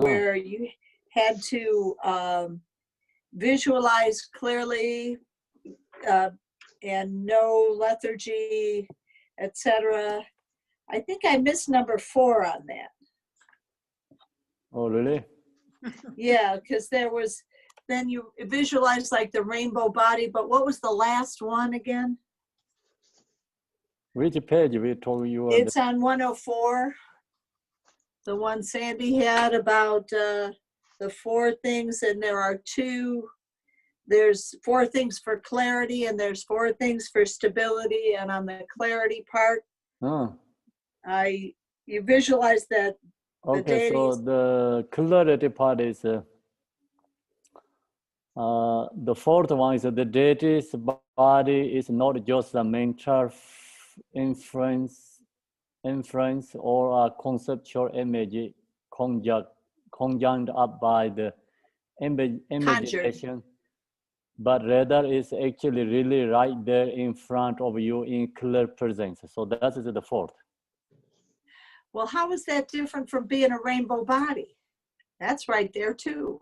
where you had to visualize clearly and no lethargy, etc. I think I missed number 4 on that. Oh, really? Yeah, because there was, then you visualize like the rainbow body, but what was the last one again? Which page we told you? It's on 104, the one Sandy had about the 4 things, and there are 2. There's 4 things for clarity, and there's 4 things for stability. And on the clarity part, you visualize that. Okay, so the clarity part is the 4th one is the deity's body is not just a mental inference or a conceptual image conjured up by the imagination, but rather is actually really right there in front of you in clear presence. So that is the 4th. Well, how is that different from being a rainbow body? That's right there too.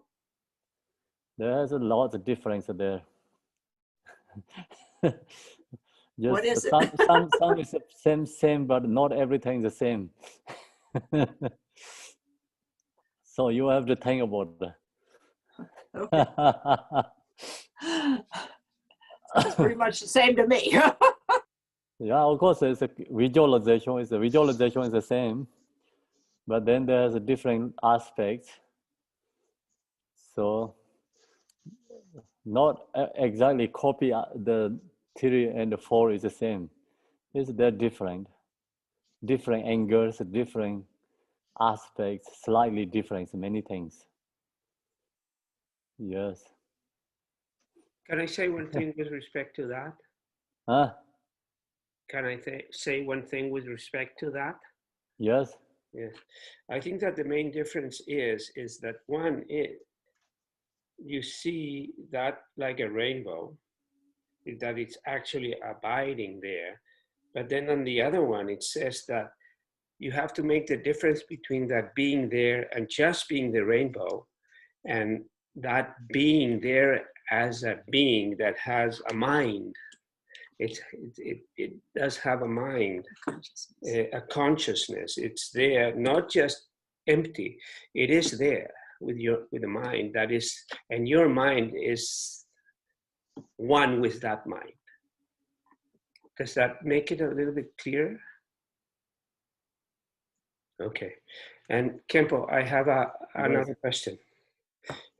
There's a lot of difference there. Just what is it? some is the same, but not everything is the same. So you have to think about that. Okay. It's pretty much the same to me. Yeah, of course, it's a visualization. The visualization is the same, but then there's a different aspects. So not exactly copy the 3 and the 4 is the same. They're different angles, different aspects, slightly different, many things. Yes. Can I say one thing with respect to that? Huh? Can I say one thing with respect to that? Yes. Yes. I think that the main difference is that one, you see that like a rainbow, that it's actually abiding there. But then on the other one, it says that you have to make the difference between that being there and just being the rainbow, and that being there as a being that has a mind. It does have a mind, a consciousness. It's there, not just empty. It is there with the mind that is, and your mind is one with that mind. Does that make it a little bit clearer? Okay. And Kempo, I have another question.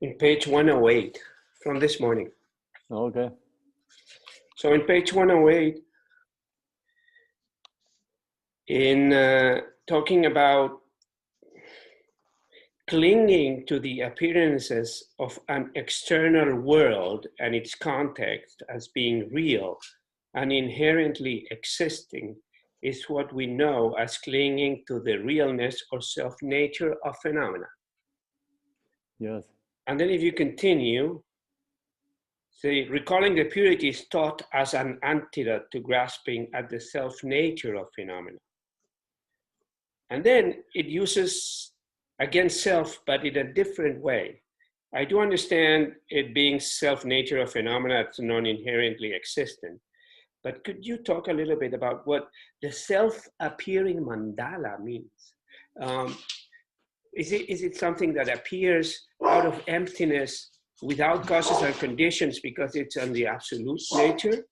In page 108 from this morning. Okay. So in page 108, in talking about clinging to the appearances of an external world and its context as being real and inherently existing is what we know as clinging to the realness or self-nature of phenomena. Yes. And then if you continue, say, recalling the purity is taught as an antidote to grasping at the self-nature of phenomena. And then it uses, again, self, but in a different way. I do understand it being self-nature of phenomena that's non-inherently existent. But could you talk a little bit about what the self-appearing mandala means? Is it something that appears out of emptiness without causes or conditions because it's on the absolute nature?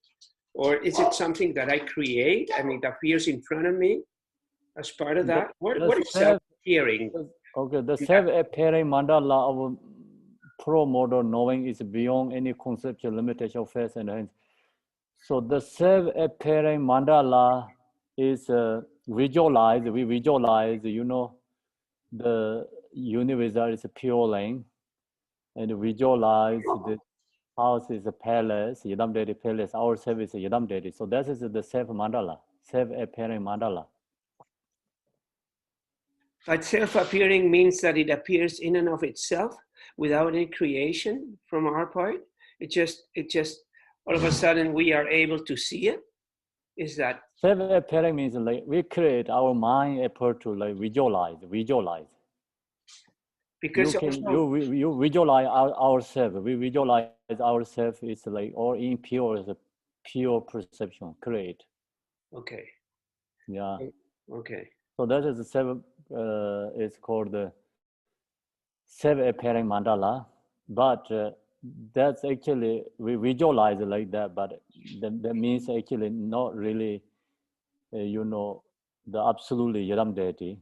Or is it something that I create and it appears in front of me as part of that? What is self-appearing? Okay, the self-appearing mandala of pro-modern knowing is beyond any conceptual limitation of face and hands. So the self-appearing mandala is visualized. We visualize, you know, the universe is a pure lane, and visualize the house is a palace, Yidam Deity palace, our self is a Yidam Deity. So that is the self-mandala, self-appearing mandala. But self-appearing means that it appears in and of itself without any creation from our part. It just all of a sudden we are able to see it. Is that self-appearing means like we create our mind effort to like visualize. Because you can also, you visualize ourselves. We visualize ourselves is like all impure is a pure perception. Create. okay, Yeah. okay, So that is the seven. It's called the self-appearing mandala, but that's actually we visualize it like that. But that means actually not really, you know, the absolute Yidam deity.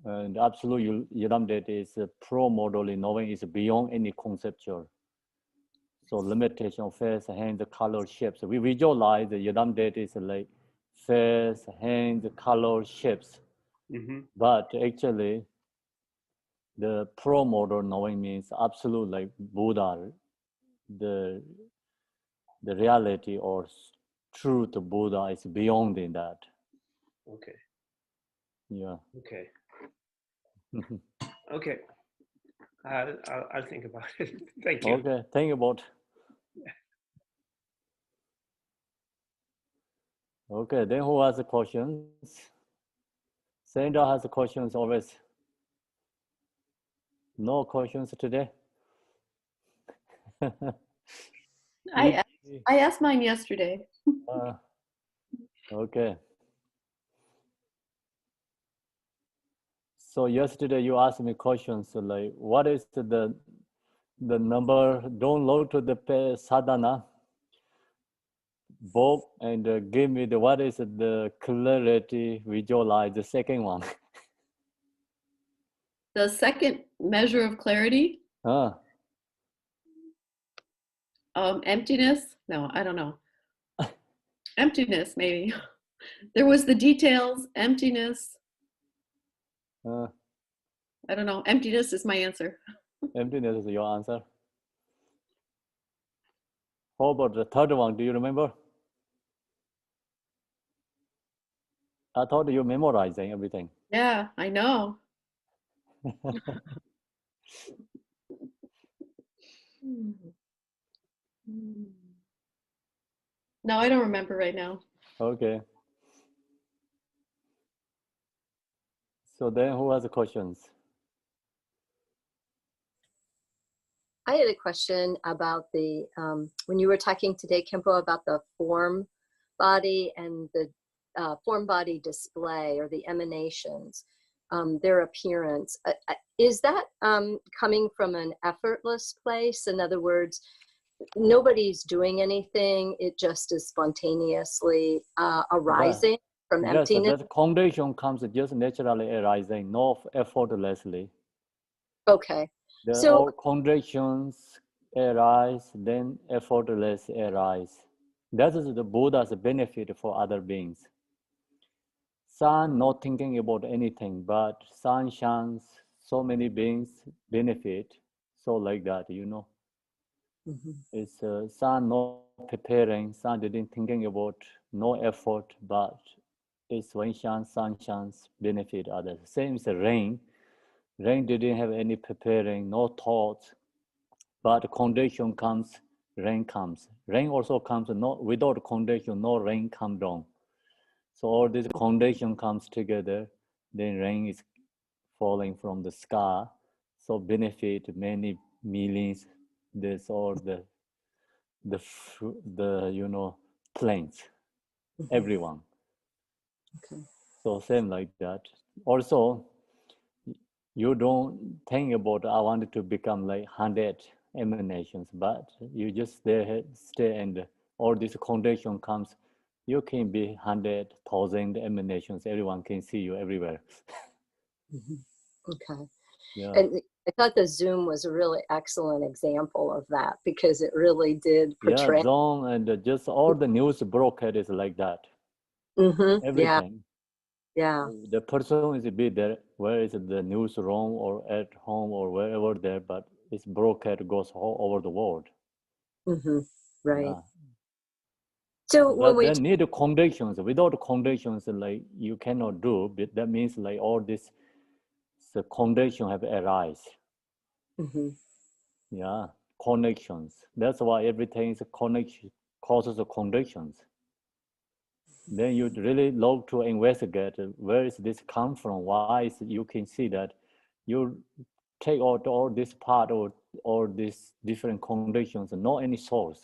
And absolute Yidam deity is pro-modally knowing is beyond any conceptual. So limitation of face, hand, color, shapes. We visualize the Yidam deity is like face, hand, color, shapes. mm-hmm. But actually, the pro-modal knowing means absolute like Buddha, the reality or truth of Buddha is beyond in that. Okay, Yeah. okay, okay. I'll think about it. Thank you. Okay, think about. Okay, then who has the questions? Sandra has the questions always. No questions today? I asked mine yesterday. Okay. So yesterday you asked me questions like, what is the number? Download to the sadhana, Bob, and give me the what is the clarity visualize the second one. The second measure of clarity, emptiness. No, I don't know. Emptiness, maybe. There was the details, emptiness. I don't know. Emptiness is my answer. Emptiness is your answer. How about the third one? Do you remember? I thought you memorizing everything. Yeah, I know. No, I don't remember right now. Okay. So then who has the questions? I had a question about the, when you were talking today, Kempo, about the form body and the form body display or the emanations, their appearance. Is that coming from an effortless place? In other words, nobody's doing anything, it just is spontaneously arising from emptiness? Yes, that condition comes just naturally arising, no effortlessly. Okay. All conditions arise, then effortless arise. That is the Buddha's benefit for other beings. Sun not thinking about anything, but sun shines, so many beings benefit. So like that, you know. Mm-hmm. It's sun not preparing, sun didn't thinking about, no effort, but it's when sun shines, benefit others. Same as the rain. Rain didn't have any preparing, no thoughts, but condition comes, rain comes. Rain also comes not without condition, no rain come down. So all this condition comes together, then rain is falling from the sky. So benefit many millions. This all the you know plants, Mm-hmm. everyone. Okay. So same like that. Also, you don't think about I wanted to become like 100 emanations, but you just stay and all this condition comes. You can be 100,000 emanations. Everyone can see you everywhere. Mm-hmm. Okay. Yeah. And I thought the Zoom was a really excellent example of that because it really did portray. Yeah, Zoom and just all the news broadcast is like that. Mm-hmm. Everything. Yeah. The person is be there, where is the newsroom or at home or wherever there, but it's broadcast goes all over the world. Mm-hmm. Right. Yeah. So when we need conditions. Without conditions, like you cannot do. But that means like all this, the condition have arise. Mm-hmm. Yeah, connections. That's why everything is a connection causes the conditions. Then you really love to investigate where is this come from. Why is you can see that you take out all this part or these different conditions, not any source.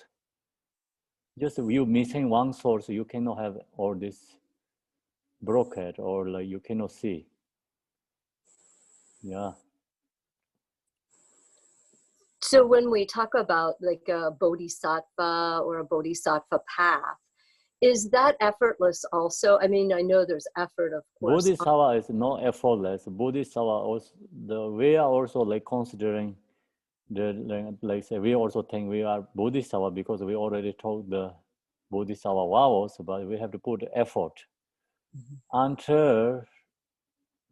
Just you missing one source, you cannot have all this broken or like you cannot see. Yeah. So when we talk about like a bodhisattva or a bodhisattva path, is that effortless also? I mean, I know there's effort, of course. Bodhisattva is not effortless. Bodhisattva also, we are also like considering like say we also think we are Bodhisattva because we already told the Bodhisattva vows, but we have to put effort until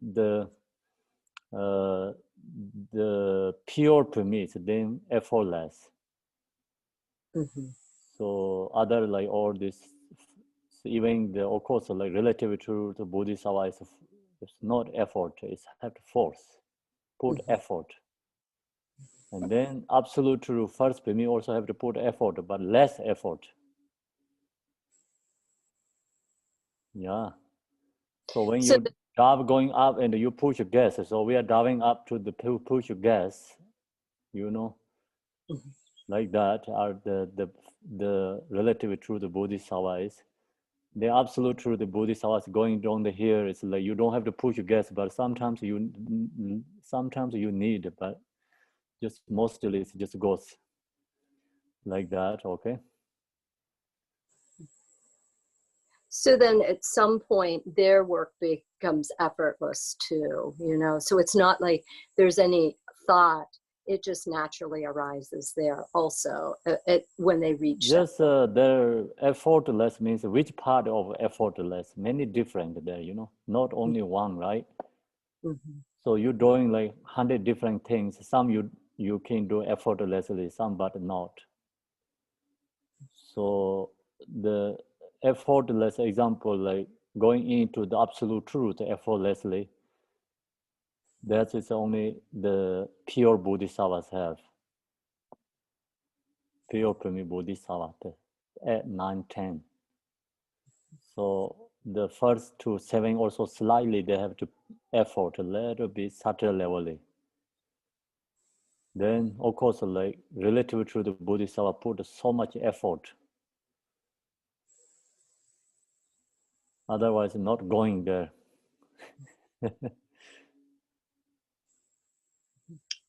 the pure permits, then effortless. So other like all this, even the of course like relative to the Bodhisattva is it's not effort, it's have to force, put effort. And then absolute true first permit also have to put effort, but less effort. Yeah. So when you dive going up and you push gas, so we are diving up to the push gas, you know, like that are the relative truth the Bodhisattva is. The absolute truth the Bodhisattva is going down the here. It's like you don't have to push gas, but sometimes you need, but just mostly it just goes like that. Okay. So then at some point their work becomes effortless too, you know, so it's not like there's any thought, it just naturally arises there also when they reach. Yes, their effortless means which part of effortless, many different there, you know, not only one, right? So you're doing like 100 different things. Some you can do effortlessly, some but not. So the effortless example, like going into the absolute truth effortlessly, that is only the pure Bodhisattvas have. Pure Prami Bodhisattva at 9, 10. So the first 2, 7 also slightly they have to effort a little bit subtle levelly. Then of course like relative to the Bodhisattva put so much effort. Otherwise not going there.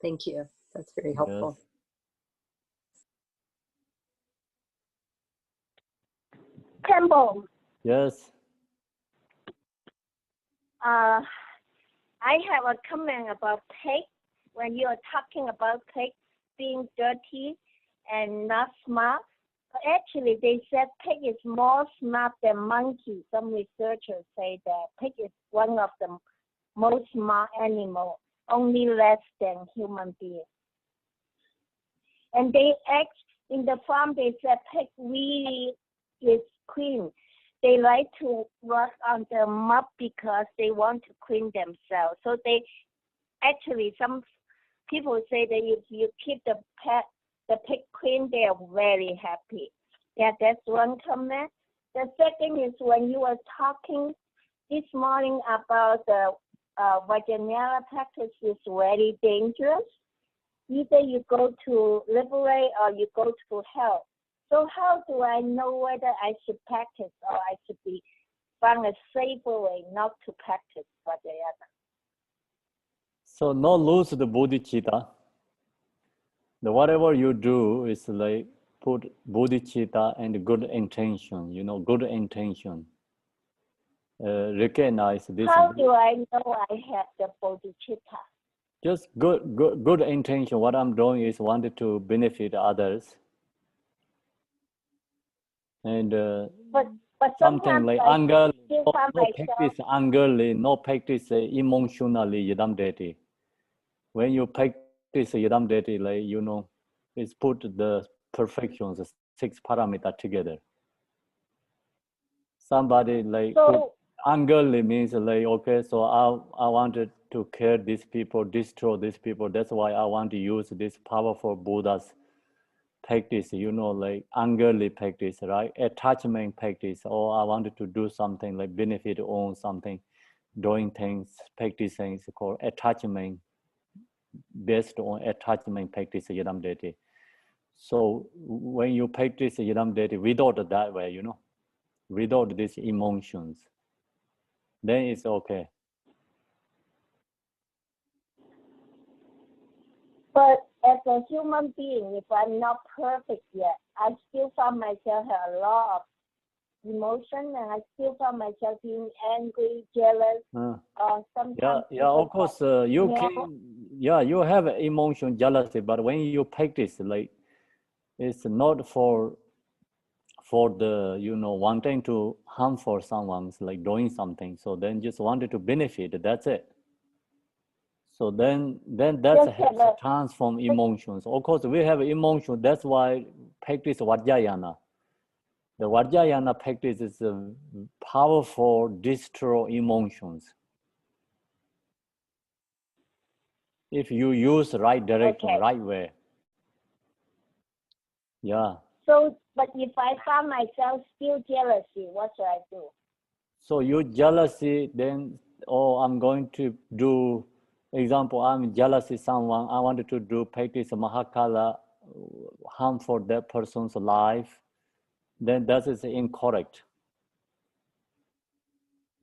Thank you. That's very helpful. Temple. Yes. I have a comment about pig. When you are talking about pig being dirty and not smart, actually they said pig is more smart than monkey. Some researchers say that pig is one of the most smart animals, only less than human beings. And they act in the farm. They said pig really is clean. They like to work on the mud because they want to clean themselves. So they actually, some people say that if you keep the pig clean, they are very happy. Yeah, that's one comment. The second is when you were talking this morning about the Vajrayana practice is very dangerous. Either you go to liberate or you go to hell. So how do I know whether I should practice or I should find a safer way not to practice Vajrayana? So not lose the bodhicitta. Whatever you do is like put bodhicitta and good intention, you know, good intention. Recognize this. How do I know I have the bodhicitta? Just good intention. What I'm doing is wanted to benefit others. And but something like anger, no practice angerly, no practice emotionally yidam deti. When you practice yidam deti, like you know, it's put the perfections, 6 parameters together. Somebody like angerly means like okay, so I wanted to care these people, destroy these people. That's why I want to use this powerful Buddha's practice, you know, like angerly practice, right? Attachment practice, or I wanted to do something like benefit on something, doing things, practicing is called attachment based on attachment practice Yidam deity. So when you practice Yidam deity without that way, you know, without these emotions, then it's okay. But as a human being, if I'm not perfect yet, I still find myself have a lot of emotion, and I still find myself being angry, jealous, or sometimes. Yeah, of course, you Yeah. can, yeah, you have emotion, jealousy, but when you practice, like, it's not for the, you know, wanting to harm for someone, like doing something. So then just wanted to benefit, that's it. So then that's Just helps have a- transform emotions. Of course, we have emotion. That's why practice Vajrayana. The Vajrayana practice is a powerful destroy emotions. If you use right direction, Okay. right way. Yeah. So, but if I find myself still jealousy, what should I do? So you jealousy, then, oh, I'm going to do, example, I'm jealousy someone, I wanted to do practice Mahakala, harm for that person's life, then that is incorrect.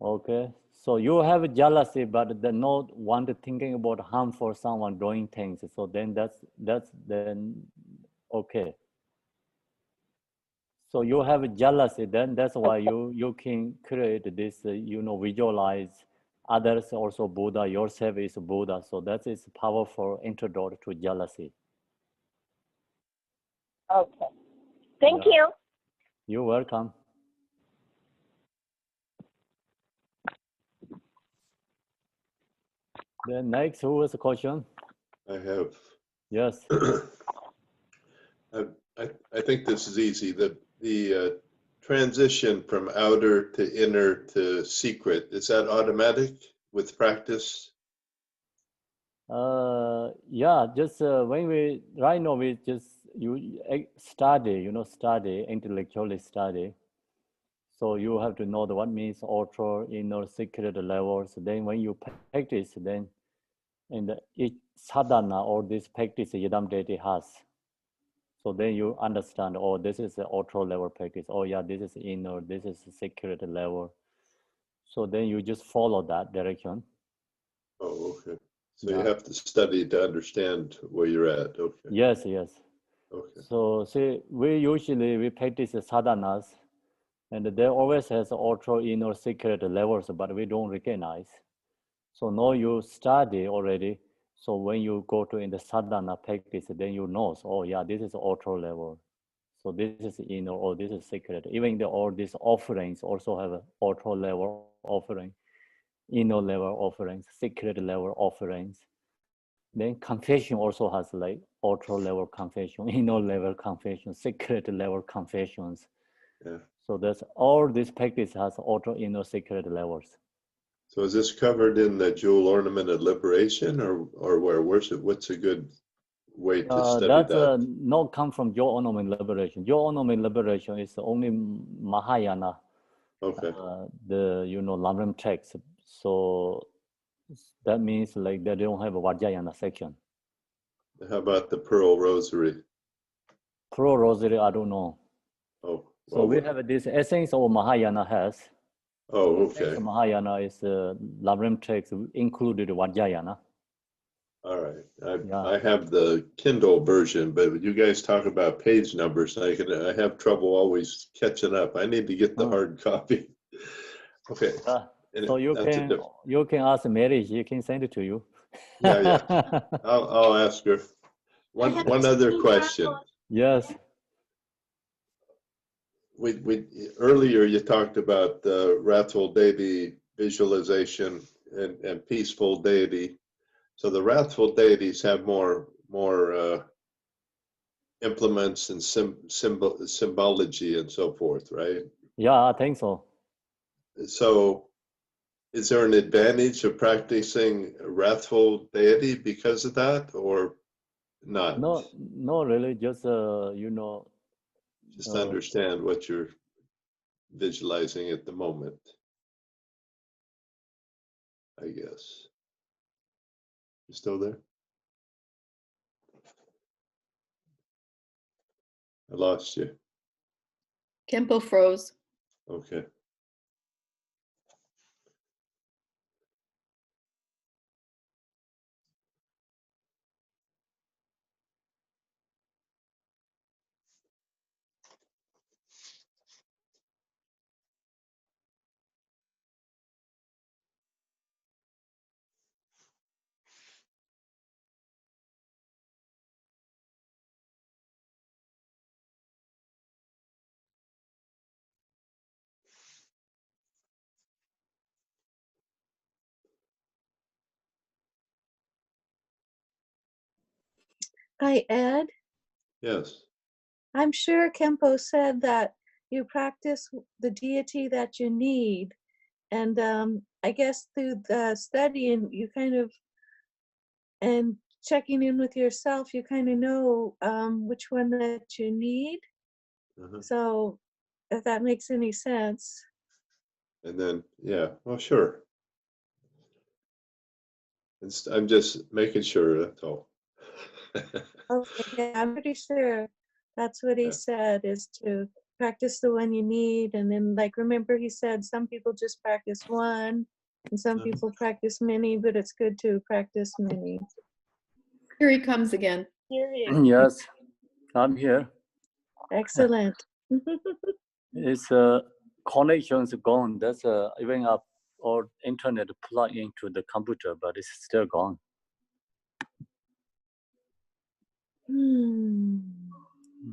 Okay, so you have jealousy, but the not want to thinking about harm for someone doing things. So then that's then okay. So you have jealousy, then that's why you can create this, you know, visualize others also Buddha, yourself is Buddha. So that is powerful antidote to jealousy. Okay. Thank Yeah. you. You're welcome. Then next, who was the question? I have. Yes. I think this is easy. The transition from outer to inner to secret, is that automatic with practice? Yeah, just when we right now we just study, you know, study intellectually study. So you have to know what means outer, inner, secret levels. Then when you practice, then in each sadhana or this practice Yidam deity has. So then you understand, oh, this is the outer level practice. Oh yeah, this is inner, this is the secret level. So then you just follow that direction. Oh, okay. So Yeah. you have to study to understand where you're at. Okay. Yes. Okay. So see, we practice the sadhanas, and they always has outer, inner, secret levels, but we don't recognize. So now you study already. So when you go to in the sadhana practice, then you know, so, oh yeah, this is outer level. So this is inner, or this is secret. Even all these offerings also have an outer level offering, inner level offerings, secret level offerings. Then confession also has like outer level confession, inner level confession, secret level confessions. Yeah. So that's all this practice has outer, inner, secret levels. So is this covered in the jewel ornamented liberation, or where? What's a good way to study That's that? not come from your ornament liberation. Your ornament liberation is only Mahayana, Okay. the, you know, Lamrim text. So that means like they don't have a Vajrayana section. How about the Pearl Rosary? Pro Rosary, I don't know. Oh, So well, we have this essence of Mahayana has. oh, Essence okay. of Mahayana is Lamrim text included Vajrayana. All right. Yeah. I have the Kindle version, but you guys talk about page numbers, and I have trouble always catching up. I need to get the hard copy. Okay. So you can ask Mary, she can send it to you. Yeah. I'll ask her. One other question. Yes. We earlier you talked about the wrathful deity visualization and peaceful deity. So the wrathful deities have more implements and symbology and so forth, right? Yeah, I think so. So is there an advantage of practicing wrathful deity because of that, or not? No, really, just you know. Just understand what you're visualizing at the moment, I guess. You still there? I lost you. Kempo froze. Okay. Hi, Ed. Yes. I'm sure Kempo said that you practice the deity that you need. And I guess through the studying, you kind of, and checking in with yourself, you kind of know which one that you need. Uh-huh. So if that makes any sense. And then, yeah, well, sure. I'm just making sure, that's all. Okay, yeah, I'm pretty sure that's what he Yeah. said, is to practice the one you need. And then, like, remember he said some people just practice one and some Mhm. people practice many, but it's good to practice many. Here he comes again. Yes, I'm here. Excellent. It's connection's gone. That's even up or internet plug into the computer, but it's still gone. Hmm.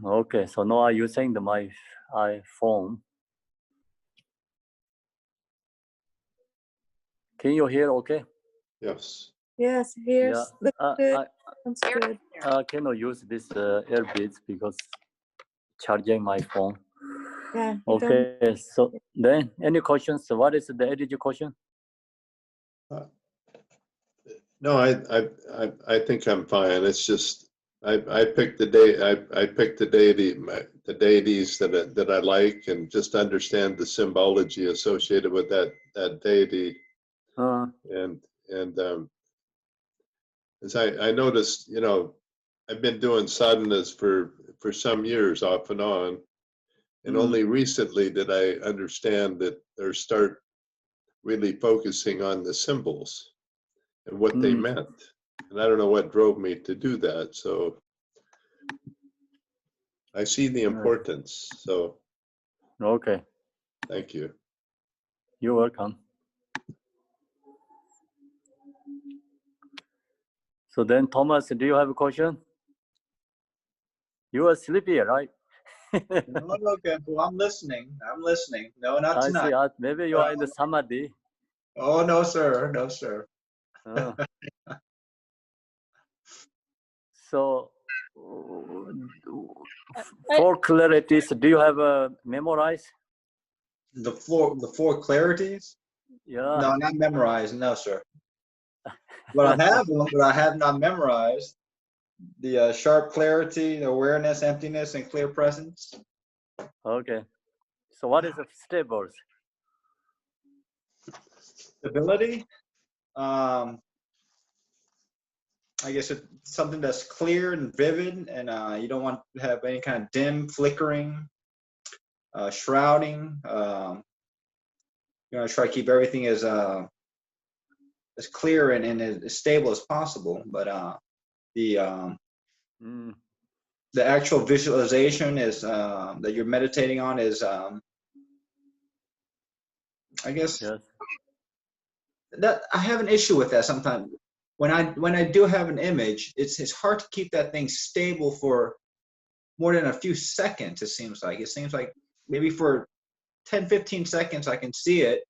Okay, so now I'm using my iPhone. Can you hear okay? Yes. Yes, Yeah, here's the good. I Sounds good. cannot use this AirBeats because charging my phone. Yeah, you don't. Okay, so then any questions? What is the energy question? No, I think I'm fine. It's just I picked the day I picked the deity the deities that I like, and just understand the symbology associated with that deity. And as I noticed, you know, I've been doing sadhanas for some years off and on, and only recently did I understand that or start really focusing on the symbols and what they meant. And I don't know what drove me to do that. So I see the importance. So Okay, thank you. you're welcome. So then, Thomas, do you have a question? You are sleepy, right? No, okay. Well, I'm listening. I'm listening. No, not I tonight. see. Maybe you are in the samadhi. Oh, no, sir. No, sir. Uh, so, for clarities, do you have memorized? The four clarities? Yeah. No, not memorized. No, sir. But I have them, but I have not memorized. The sharp clarity, the awareness, emptiness, and clear presence. Okay. So what is the stables? Stability. I guess it's something that's clear and vivid, and you don't want to have any kind of dim, flickering, shrouding. You know, try to keep everything as clear and as stable as possible. But the actual visualization is that you're meditating on is I guess Yes. that I have an issue with that sometimes. When I do have an image, it's hard to keep that thing stable for more than a few seconds. It seems like maybe for 10-15 seconds I can see it,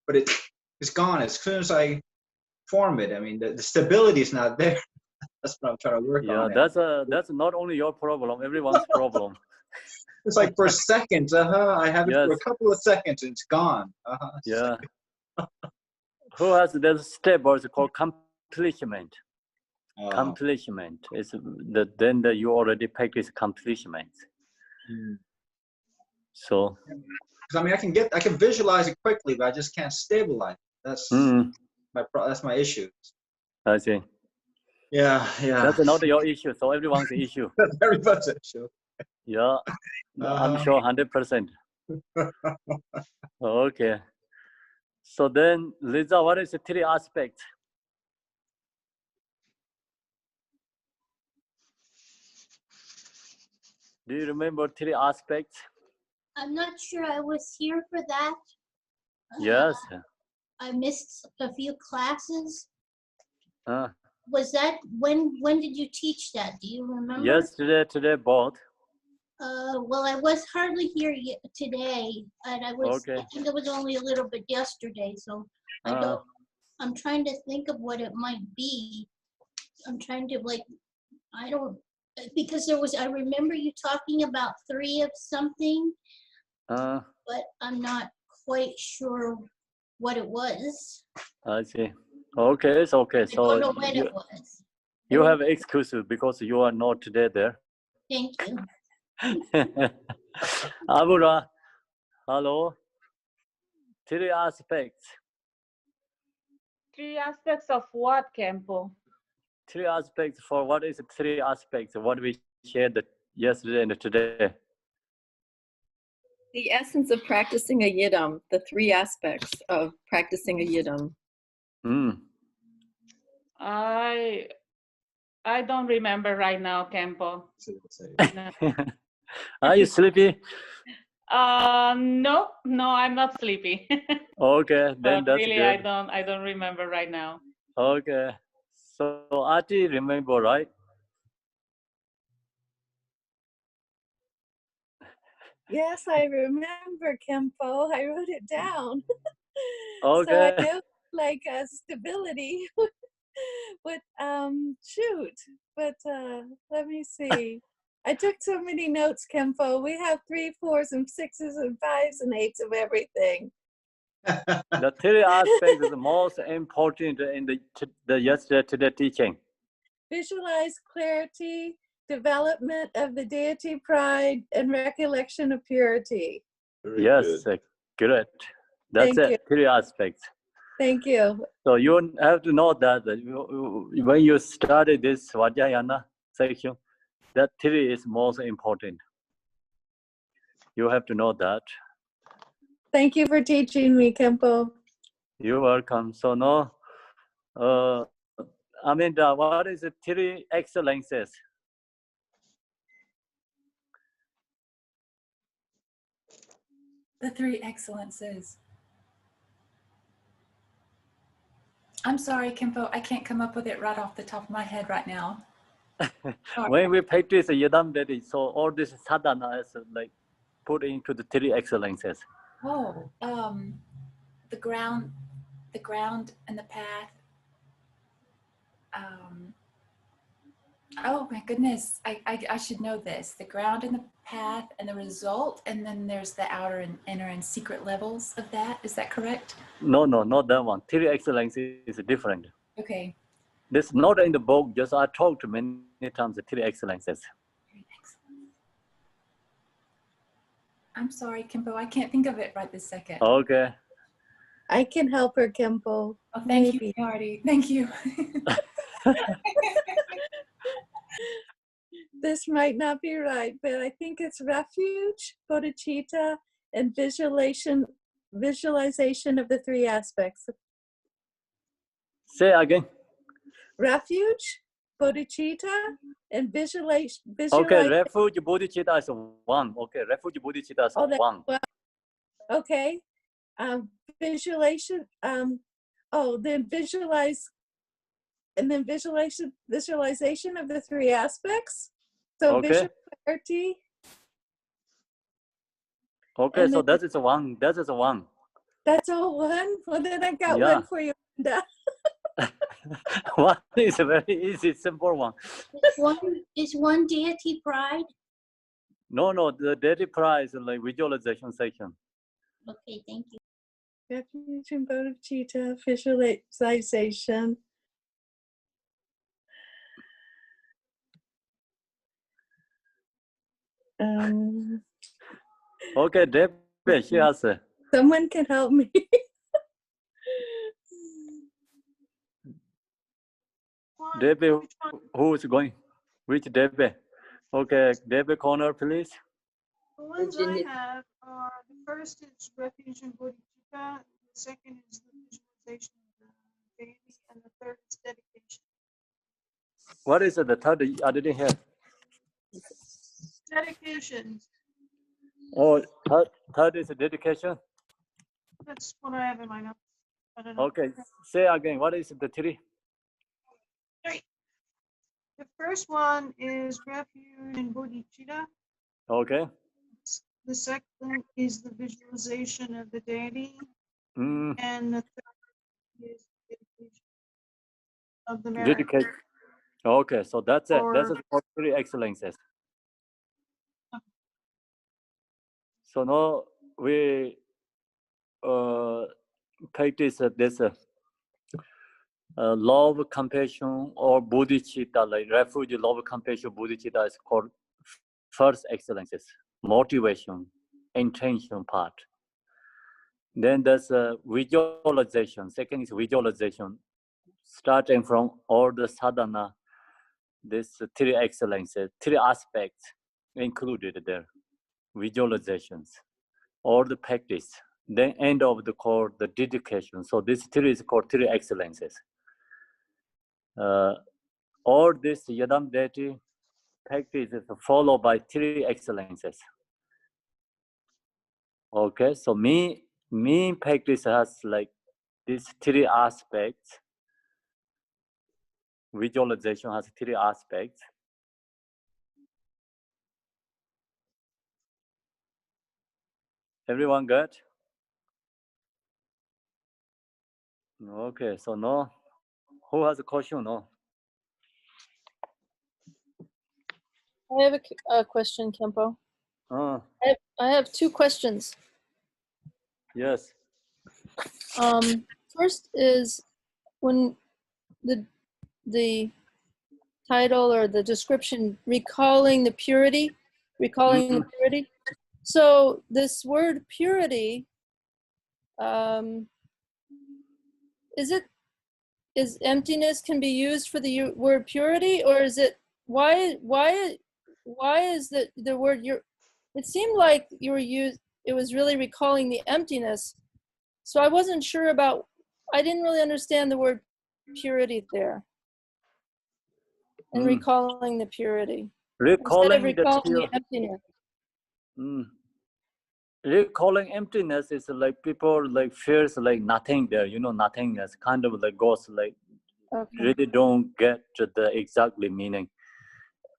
but it's gone as soon as I form it. I mean, the stability is not there. That's what I'm trying to work on. Yeah, that's not only your problem, everyone's problem. It's like for seconds, I have it for a couple of seconds and it's gone. Yeah. Who has the stables called completion? Completion is then you already practice completion. So. Because I mean, I can visualize it quickly, but I just can't stabilize it. That's my issue. I see. Yeah. That's not your issue. So everyone's issue. Everybody's issue. Yeah, I'm Uh-huh. sure 100%. Okay. So then, Lisa, what is the three aspects? Do you remember three aspects? I'm not sure I was here for that. Yes. I missed a few classes. Uh, Was that when did you teach that? Do you remember? yesterday, today, both. Well, I was hardly here today, and I Okay. think it was only a little bit yesterday, so I Uh, don't, I'm trying to think of what it might be. I'm trying to I don't, because I remember you talking about 3 of something, but I'm not quite sure what it was. I see. Okay, it's okay. I So don't know when it was. you have excuses because you are not today there. Thank you. Abura, hello. Three aspects. 3 aspects of what, Kempo? Three aspects for what is three aspects? What we shared yesterday and today. The essence of practicing a yidam, the 3 aspects of practicing a yidam. I don't remember right now, Kempo. Are you sleepy? No, I'm not sleepy. Okay, then But that's really, good. I don't remember right now. Okay, so Ati remember, right? Yes, I remember, Kempo. I wrote it down. Okay. So I know like stability would shoot. But let me see. I took so many notes, Kempo. We have 3, 4s, and 6s, and 5s, and 8s of everything. The three aspects is the most important in the yesterday today teaching. Visualize clarity, development of the deity pride, and recollection of purity. Very Yes, good. good. That's Thank it. Three aspects. Thank you. So you have to know that when you started this Vajrayana section, that three is most important. You have to know that. Thank you for teaching me, Kempo. You're welcome. So now, what is the three excellences? The 3 excellences. I'm sorry, Kempo, I can't come up with it right off the top of my head right now. When we practice Yidam Dedi, so all this sadhana is like put into the three excellences. Oh, the ground and the path. Oh my goodness, I should know this. The ground and the path and the result, and then there's the outer and inner and secret levels of that. Is that correct? No, not that one. Three excellences is different. Okay. This not in the book, just I talked many times the three excellences. I'm sorry, Kempo, I can't think of it right this second. Okay. I can help her, Kempo. Oh, thank you, Marty. Thank you. This might not be right, but I think it's refuge, bodhicitta, and visualization of the 3 aspects. Say again. Refuge, bodhicitta, and visualize. Okay, refuge bodhicitta is one. Okay, refuge bodhicitta is one. Okay. Visualization. Then visualize, and then visualization of the 3 aspects. So Okay. visual clarity. Okay, so that is one. That is one. That's all one? Well, then I got Yeah. one for you, Linda. One is a very easy, simple one. Is one deity pride? No, the deity pride is like visualization section. Okay, thank you. Refuge and bodhicitta, visualization. Okay, Debbie, she has. Someone can help me. Debbie, who is going? Which Debbie? Okay, David Corner, please. The ones I Virginia. have are, the first is refuge and bodhicitta, the second is the visualization of the deity, and the third is dedication. What is the third? I didn't hear. Dedication, Oh, third is dedication. that's what I have in my notes. I don't know. Okay, say again. What is the three? The first one is refuge and bodhicitta. Okay. The second is the visualization of the deity, Mm, and the third is dedication of the merit. dedication. Okay, so that's it. That's Or- it for three excellences. So now we practice this love, compassion, or bodhicitta, like refuge, love, compassion, bodhicitta is called first excellences, motivation, intention part. Then there's visualization. Second is visualization, starting from all the sadhana, this three excellences, three aspects included there, visualizations, all the practice. Then end of the core, the dedication. So this three is called three excellences. All this Yadam deity practice is followed by three excellences. Okay, so me practice has like these three aspects. Visualization has three aspects. Everyone good? Okay, so no. Who has a question? No. I have a question, Kempo. I have two questions. Yes. First is when the title or the description, recalling the purity. So this word purity, is emptiness can be used for the word purity, or is it why is the word it seemed like it was really recalling the emptiness. So I wasn't sure about, I didn't really understand the word purity there. And recalling the purity. Recalling Instead of recalling the the emptiness. Recalling emptiness is like people like feels like nothing there, nothingness, kind of like ghost, like really don't get the exactly meaning.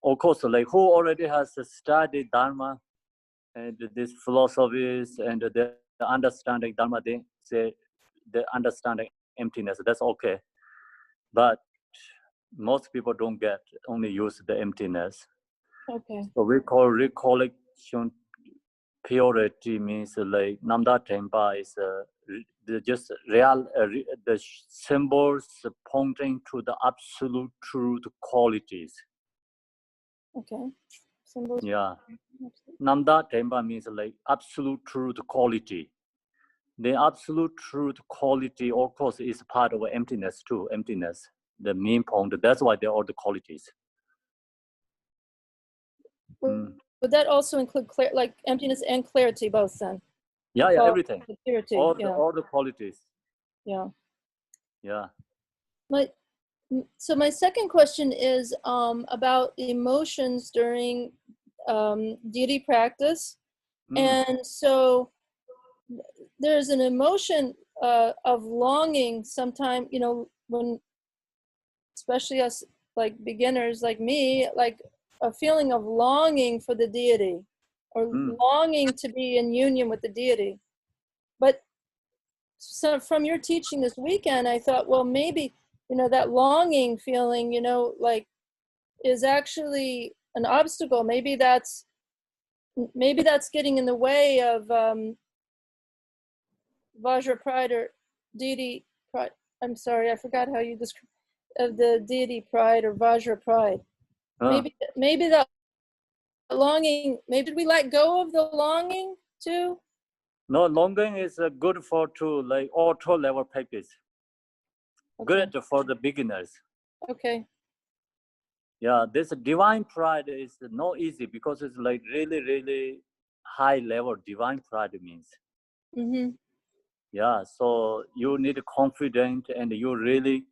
Of course, like who already has studied Dharma and these philosophies and the understanding Dharma, they say the understanding emptiness, that's okay. But most people don't get, only use the emptiness. Okay. So we call recollection purity means like Namda Tempa is just real, the symbols pointing to the absolute truth qualities. Okay. Symbols. Yeah. Namda Tempa means like absolute truth quality. The absolute truth quality, of course, is part of emptiness too. Emptiness, the main point. That's why they're all the qualities. Would that also include like emptiness and clarity both then? Yeah, everything. The purity, all the qualities. Yeah. Yeah. So my second question is about emotions during deity practice. And so there's an emotion of longing sometime, when, especially us like beginners like me, like a feeling of longing for the deity or longing to be in union with the deity. But so from your teaching this weekend, I thought, well, maybe, that longing feeling, like is actually an obstacle. Maybe that's getting in the way of Vajra pride or deity pride. I'm sorry, I forgot how you describe of the deity pride or Vajra pride. Maybe that longing, maybe we let go of the longing too? No, longing is good for like auto level practice. Good for the beginners. Okay. Yeah, this divine pride is not easy because it's like really, really high level divine pride means. Mm-hmm. Yeah, so you need confidence and you really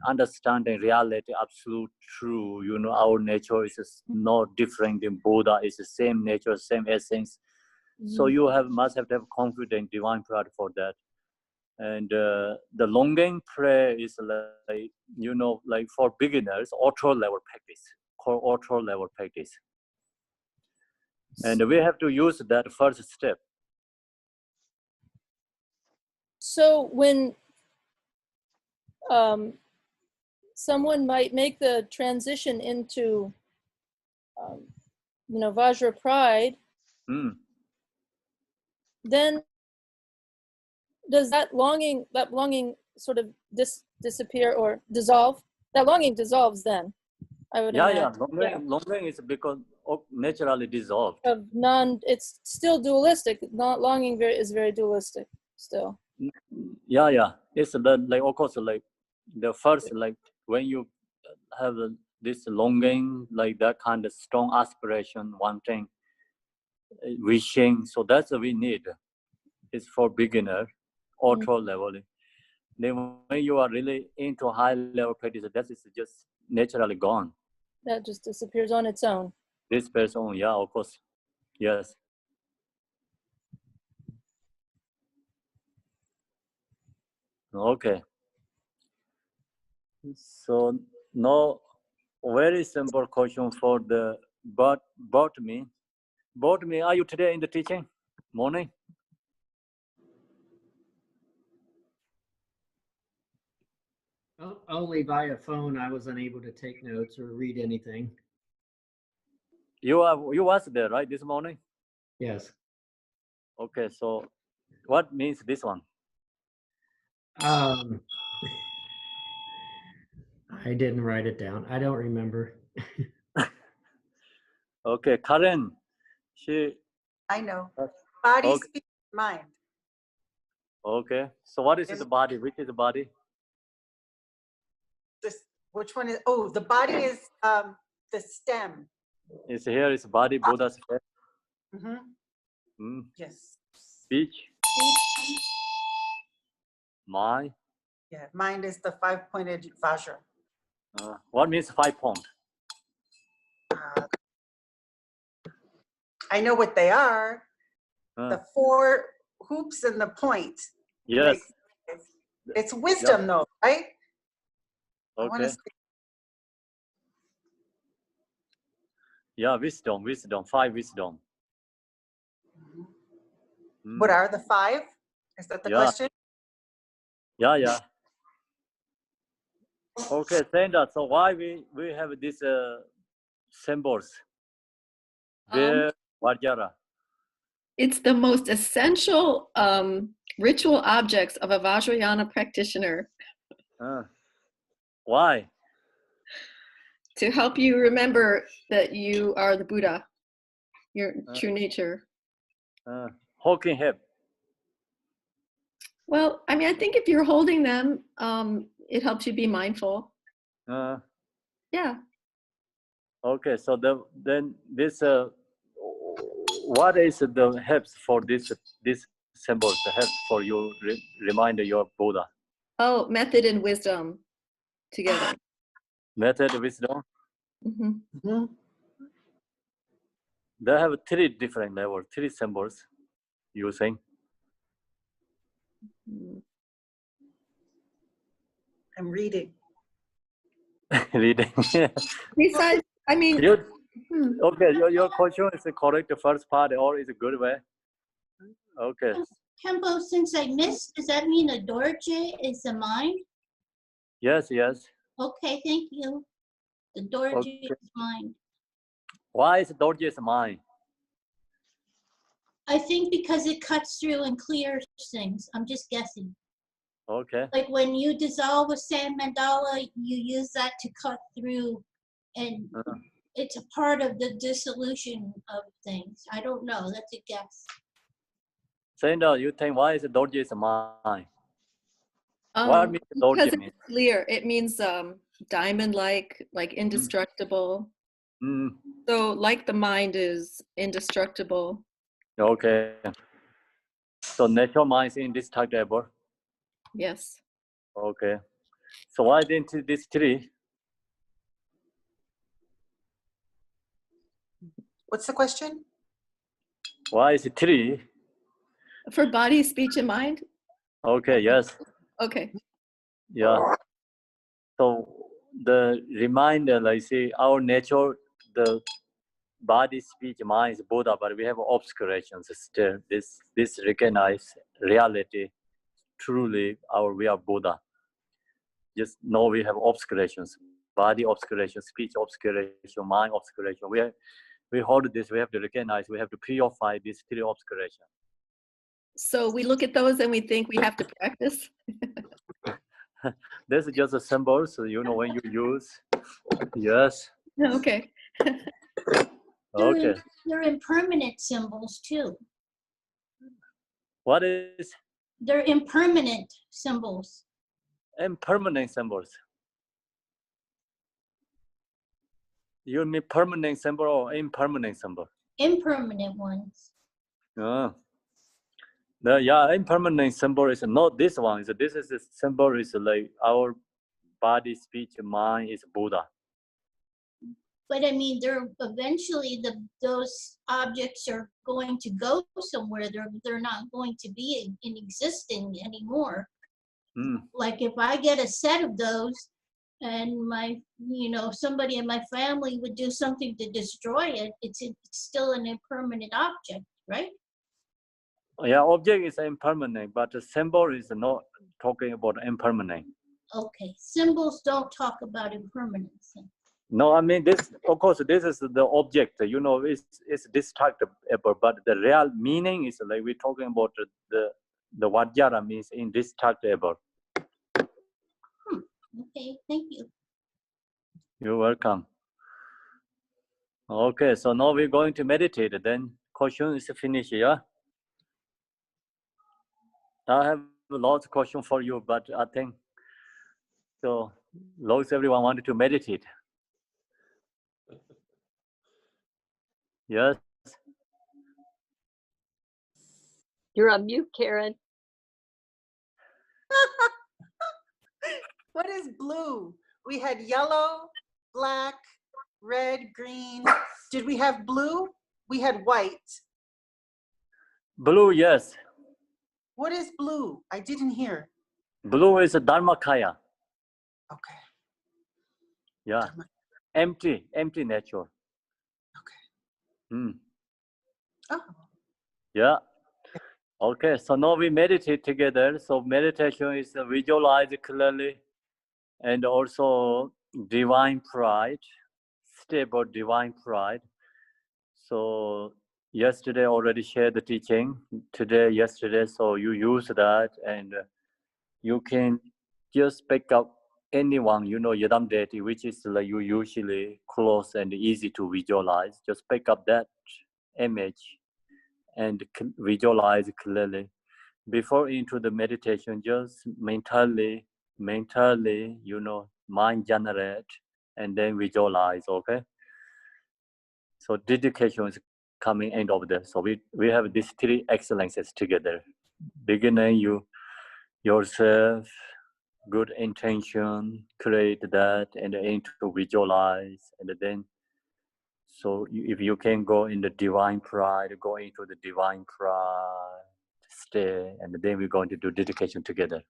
understanding reality, absolute true. You know, our nature is not different than Buddha. It's the same nature, same essence. So Mhm. you must have to have confidence, divine pride for that. And the longing prayer is like, you know, like for beginners, auto level practice, called auto level practice. And we have to use that first step. So when someone might make the transition into, Vajra pride, then does that longing sort of disappear or dissolve? That longing dissolves then, I would imagine. Longing is because naturally dissolved. It's still dualistic. Not longing is very dualistic still. Yeah. It's like, of course, like the first, like when you have this longing, like that kind of strong aspiration, wanting, wishing. So that's what we need. It's for beginner, auto level. Then when you are really into high level practice, that is just naturally gone. That just disappears on its own. This person, yeah, of course, yes. Okay. So now, very simple question for the Botany. Botany, are you today in the teaching? Morning? Only via phone. I was unable to take notes or read anything. You was there, right, this morning? Yes. Okay, so what means this one? I didn't write it down. I don't remember. Okay, Karen, I know. Body, okay. speech, mind. Okay, so what is the body? Which is the body? Which one is? Oh, the body is the stem. It's here. It's body. Buddha's face. Yes. Speech. Mind. Yeah, mind is the 5-pointed Vajra. What means 5 point? I know what they are. The 4 hoops and the point. Yes. It's wisdom, though, right? Okay. Yeah, wisdom. 5 wisdom. What are the 5? Is that the question? Yeah. Okay, Sandra, so why we have these symbols? Vajra. It's the most essential ritual objects of a Vajrayana practitioner. Why? To help you remember that you are the Buddha, your true nature. Holding hip. Well, I mean, I think if you're holding them, it helps you be mindful. Yeah. Okay, so then this what is the helps for this symbols? The help for you remind your Buddha. Oh, method and wisdom together. Method, wisdom. They have 3 different levels, 3 symbols using. I'm reading. Reading. Besides, I mean. Okay, your question is the correct first part or is a good way? Okay. Kempo, since I missed, does that mean a dorje is the mind? Yes. Okay, thank you. The dorje is mind. Why is dorje mind? I think because it cuts through and clears things. I'm just guessing. Okay. Like when you dissolve a sand mandala, you use that to cut through, and it's a part of the dissolution of things. I don't know. That's a guess. Sandra, you think why is dorje mind? What means Because dorje it's mean? clear. It means Diamond-like, like indestructible. Mm, So like the mind is indestructible. okay. So natural mind is indestructible. Yes. Okay. So why didn't this three? What's the question? Why is it three? For body, speech, and mind? Okay, yes. Okay. Yeah. So the reminder, like say, our nature, the body, speech, mind is Buddha, but we have obscurations still. This recognize reality, truly we are Buddha. Just know we have obscurations, body obscuration, speech obscuration, mind obscuration. We hold this, we have to recognize, we have to purify these three obscurations. So we look at those and we think we have to practice. This is just a symbol, so you know when you use. Yes. Okay. Okay. They're impermanent symbols too. What is They're impermanent symbols. impermanent symbols? You mean permanent symbol or impermanent symbol? Impermanent ones. Yeah, impermanent symbol is not this one. This is the symbol is like our body, speech, mind is Buddha. But I mean, they're eventually those objects are going to go somewhere. They're not going to be in existing anymore. Like if I get a set of those, and somebody in my family would do something to destroy it, it's still an impermanent object, right? Yeah, object is impermanent, but the symbol is not talking about impermanent. Okay, symbols don't talk about impermanence. No, I mean this. Of course, this is the object. You know, it's destructible, but the real meaning is like we're talking about the Vajra means indestructible. Okay, thank you. You're welcome. Okay, so now we're going to meditate. Then question is finished. Yeah. I have a lot of questions for you, but I think so. Long as everyone wanted to meditate. Yes. You're on mute, Karen. What is blue? We had yellow, black, red, green. Did we have blue? We had white. Blue, yes. What is blue? I didn't hear. Blue is a Dharmakaya. Okay. Yeah. Empty nature. Okay. Oh. Yeah. Okay, so now we meditate together. So meditation is visualize clearly and also divine pride, stable divine pride. So yesterday already shared the teaching, yesterday, so you use that and you can just pick up anyone, Yadam deity, which is like you usually close and easy to visualize. Just pick up that image and visualize clearly. Before into the meditation, just mentally, mind generate and then visualize, okay? So dedication is coming end of this. So we have these three excellences together. Beginning, yourself, good intention, create that, and into visualize, and then so if you can go in the divine pride, go into the divine pride, stay, and then we're going to do dedication together.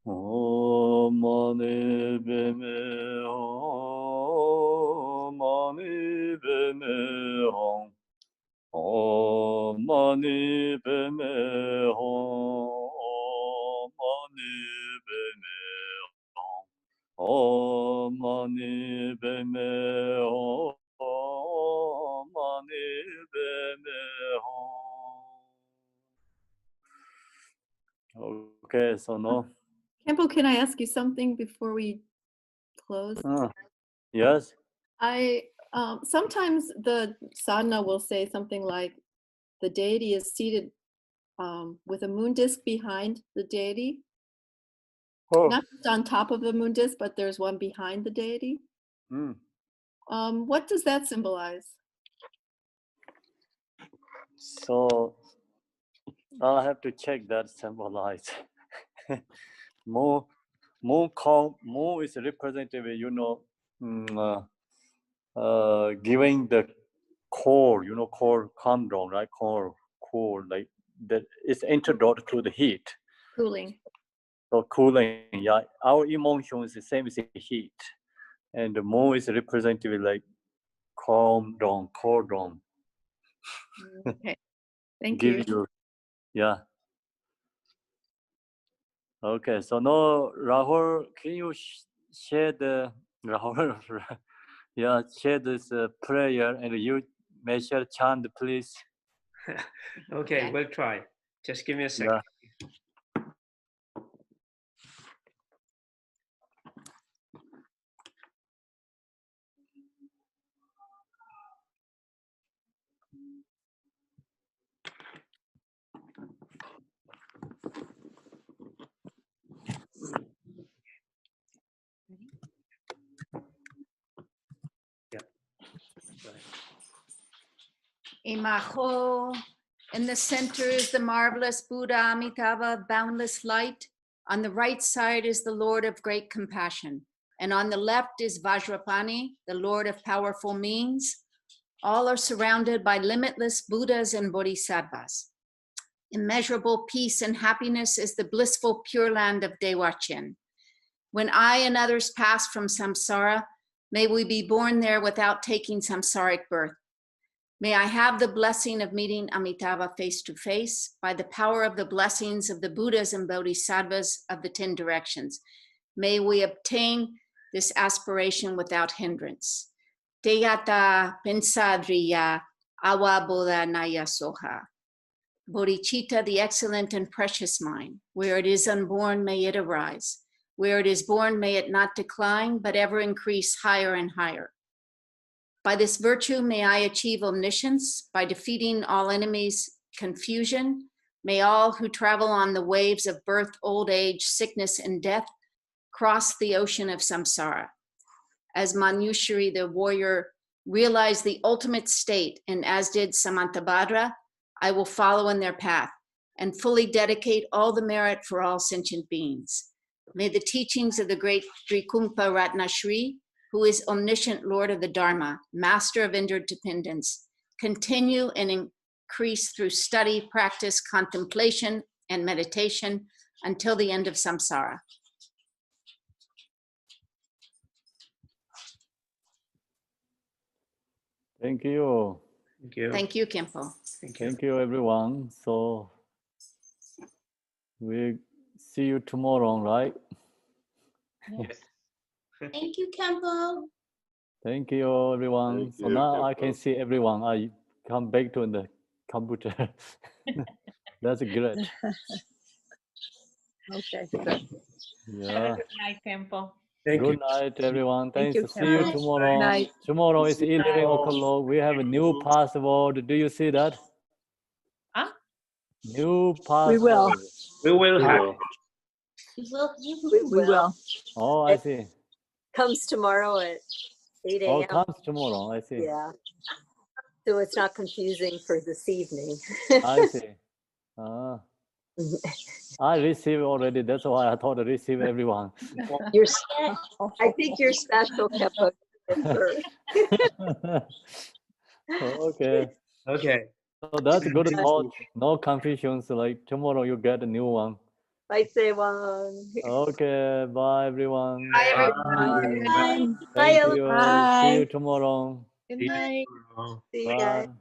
Om Mani Padme Hum. Mani Padme Hum. Om Mani Padme Hum. Mani Padme Hum. Om Mani Padme Hum. Mani Padme Hum. Okay, so no. Kempo, can I ask you something before we close? Yes. I sometimes the sadhana will say something like the deity is seated with a moon disk behind the deity. Oh. Not just on top of the moon disk, but there's one behind the deity. Mm. What does that symbolize? So I'll have to check that symbolize. Moon is representative, you know, giving the core, you know, core calm down, right? Core, like that is antidote to the heat. Cooling. So cooling, yeah. Our emotion is the same as the heat. And the moon is representative like calm down, cool down. Okay, thank Give you, yeah. Okay, so now Rahul, can you share the Rahul? Yeah, share this prayer and you may share chant, please. Okay, we'll try. Just give me a second. Yeah. Imaho. In the center is the marvelous Buddha Amitabha, boundless light. On the right side is the Lord of great compassion. And on the left is Vajrapani, the Lord of powerful means. All are surrounded by limitless Buddhas and Bodhisattvas. Immeasurable peace and happiness is the blissful pure land of Dewachin. When I and others pass from samsara, may we be born there without taking samsaric birth. May I have the blessing of meeting Amitabha face to face by the power of the blessings of the Buddhas and Bodhisattvas of the 10 directions. May we obtain this aspiration without hindrance. Teyata pensadriya awa bodha naya soha. Bodhicitta, the excellent and precious mind. Where it is unborn, may it arise. Where it is born, may it not decline, but ever increase higher and higher. By this virtue, may I achieve omniscience by defeating all enemies' confusion. May all who travel on the waves of birth, old age, sickness, and death cross the ocean of samsara. As Manushri, the warrior, realized the ultimate state, and as did Samantabhadra, I will follow in their path and fully dedicate all the merit for all sentient beings. May the teachings of the great Trikumpa Ratnashri, who is omniscient Lord of the Dharma, master of interdependence, continue and increase through study, practice, contemplation, and meditation until the end of samsara. Thank you. Thank you. Thank you, Khenpo. Thank you, everyone. So we see you tomorrow, right? Yes. Thank you, Kempo. Thank you, everyone. Thank So you, now I Kempo. can see everyone. I come back to the computer. That's great. Okay, good. Yeah. Good night, Khenpo. Good night, everyone. Thank Thanks. you, See you Kempo. tomorrow. Night. Tomorrow is 11 o'clock. We have a new password. Do you see that? Huh? New We password. will. We will have. We will. Oh, I see. Comes tomorrow at 8 Oh, a.m. comes tomorrow. I see. Yeah. So it's not confusing for this evening. I see. I received already. That's why I thought I receive everyone. You're, I think you're special, Kempo. Okay. Okay. So that's good thought. No confusions. Like tomorrow you get a new one. Bye, Sewang. Okay, bye everyone. Bye, everyone. Bye. Thank Bye, you. Ella. See you tomorrow. Good night. See you guys. Bye.